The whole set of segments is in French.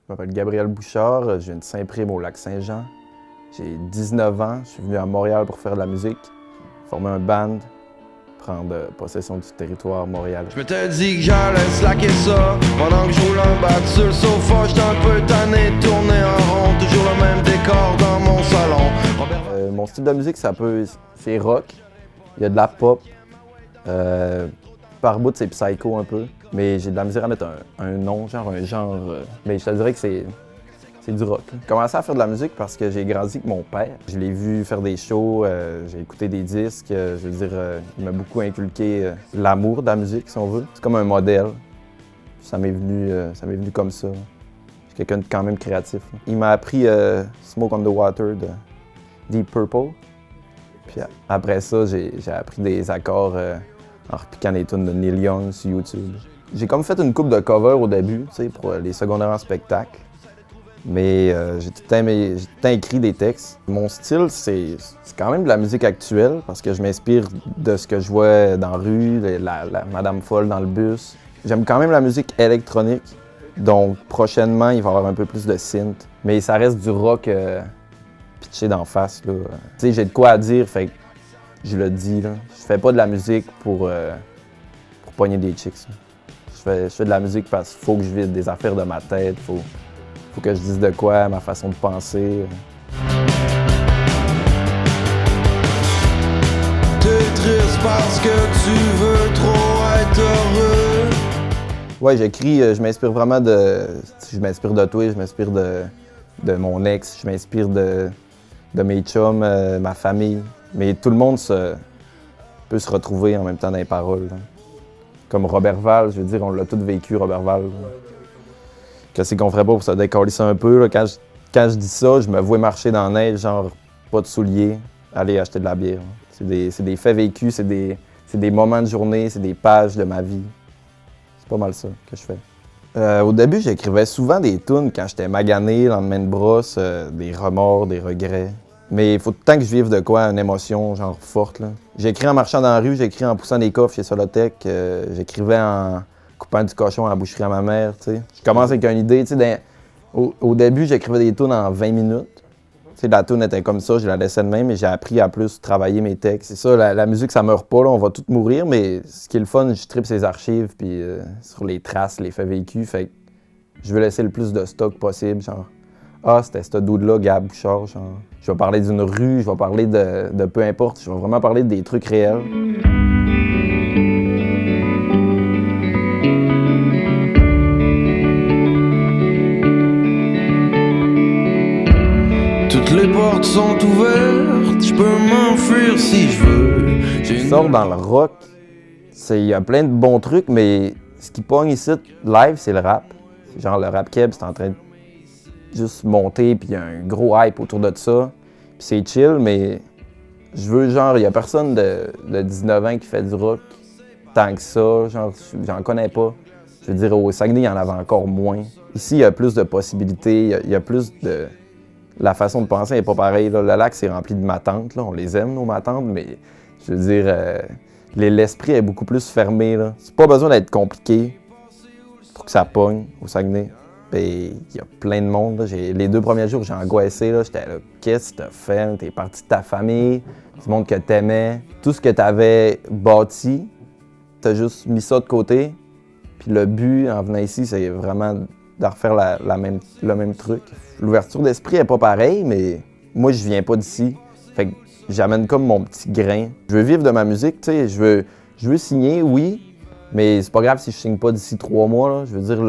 Je m'appelle Gabriel Bouchard, je viens de Saint-Prime au Lac-Saint-Jean. J'ai 19 ans, je suis venu à Montréal pour faire de la musique, former un band, prendre possession du territoire montréalais. Je m'étais dit que j'allais slacker ça pendant que je roule un bat sur le sofa. J'étais un peu tanné de tourner en rond, toujours le même décor dans mon salon. Mon style de musique, c'est rock, il y a de la pop, par bout c'est psycho un peu, mais j'ai de la misère à mettre un nom, un genre, mais je te dirais que c'est du rock. J'ai commencé à faire de la musique parce que j'ai grandi avec mon père. Je l'ai vu faire des shows, j'ai écouté des disques, je veux dire, il m'a beaucoup inculqué l'amour de la musique, si on veut. C'est comme un modèle. Ça m'est venu comme ça. Je suis quelqu'un de quand même créatif. Il m'a appris Smoke on the Water de Deep Purple. Puis après ça, j'ai appris des accords en repiquant les tunes de Neil Young sur YouTube. J'ai comme fait une couple de covers au début, tu sais, pour les secondaires en spectacle. Mais j'ai tout le temps écrit des textes. Mon style, c'est quand même de la musique actuelle parce que je m'inspire de ce que je vois dans la rue, la Madame Folle dans le bus. J'aime quand même la musique électronique, donc prochainement, il va y avoir un peu plus de synth. Mais ça reste du rock pitché d'en face, là. Tu sais, j'ai de quoi à dire, fait que je le dis, là. Je fais pas de la musique pour pogner des chicks. Je fais de la musique parce qu'il faut que je vide des affaires de ma tête, faut que je dise de quoi, ma façon de penser. T'es triste parce que tu veux trop être heureux. Ouais, j'écris, je m'inspire vraiment de... Je m'inspire de toi, je m'inspire de mon ex, je m'inspire de mes chums, ma famille. Mais tout le monde peut se retrouver en même temps dans les paroles, là. Comme Robert Val, je veux dire, on l'a tous vécu, Robert Val. Qu'est-ce qu'on ferait pas pour se décoller ça un peu? Là? Quand je dis ça, je me vois marcher dans la neige, genre pas de souliers, aller acheter de la bière. C'est des faits vécus, c'est des moments de journée, c'est des pages de ma vie. C'est pas mal ça que je fais. Au début, j'écrivais souvent des tunes quand j'étais magané, lendemain de brosse, des remords, des regrets. Mais il faut tout le temps que je vive de quoi, une émotion genre forte. J'écris en marchant dans la rue, j'écris en poussant des coffres chez Solotech, j'écrivais en coupant du cochon à la boucherie à ma mère, tu sais. Je commence avec une idée, tu sais, au début, j'écrivais des tunes en 20 minutes. Tu sais, la tune était comme ça, je la laissais de même, mais j'ai appris à plus travailler mes textes. C'est ça, la musique, ça meurt pas, là, on va tous mourir, mais ce qui est le fun, je tripe ses archives, puis sur les traces, les faits vécus, fait que je veux laisser le plus de stock possible, genre. Ah, c'était ce dude-là, Gab Bouchard, genre. Je vais parler d'une rue, je vais parler de peu importe, je vais vraiment parler des trucs réels. Toutes les portes sont ouvertes, je peux m'enfuir si je veux. Je sors dans le rock, il y a plein de bons trucs, mais ce qui pogne ici, live, c'est le rap. C'est genre le rap keb, c'est en train de juste monter, puis il y a un gros hype autour de ça. Puis c'est chill, mais je veux genre, il y a personne de 19 ans qui fait du rock tant que ça, genre, j'en connais pas. Je veux dire, au Saguenay, il y en avait encore moins. Ici, il y a plus de possibilités, il y a plus de... La façon de penser n'est pas pareille, là. Le lac, c'est rempli de matantes, là. On les aime, nos matantes, mais je veux dire, l'esprit est beaucoup plus fermé, là. C'est pas besoin d'être compliqué pour que ça pogne au Saguenay. Il y a plein de monde, là. Les 2 premiers jours, j'ai angoissé, là. J'étais là, qu'est-ce que t'as fait? T'es parti de ta famille, du monde que t'aimais. Tout ce que t'avais bâti, t'as juste mis ça de côté. Puis le but, en venant ici, c'est vraiment de refaire le même truc. L'ouverture d'esprit est pas pareille, mais moi, je viens pas d'ici. Fait que j'amène comme mon petit grain. Je veux vivre de ma musique, tu sais. Je veux signer, oui, mais c'est pas grave si je signe pas d'ici 3 mois, là. Je veux dire,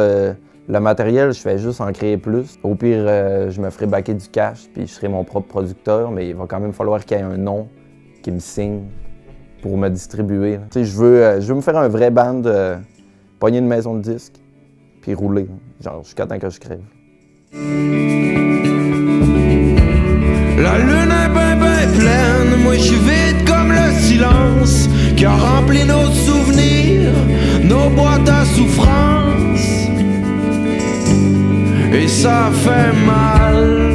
le matériel, je fais juste en créer plus. Au pire, je me ferai backer du cash, puis je serai mon propre producteur, mais il va quand même falloir qu'il y ait un nom qui me signe pour me distribuer. Tu sais, je veux me faire un vrai band, pogner une maison de disques, puis rouler, genre jusqu'à temps que je crève. La lune est ben pleine, moi je suis vide comme le silence qui a rempli nos souvenirs, nos boîtes à souffrance. Et ça fait mal.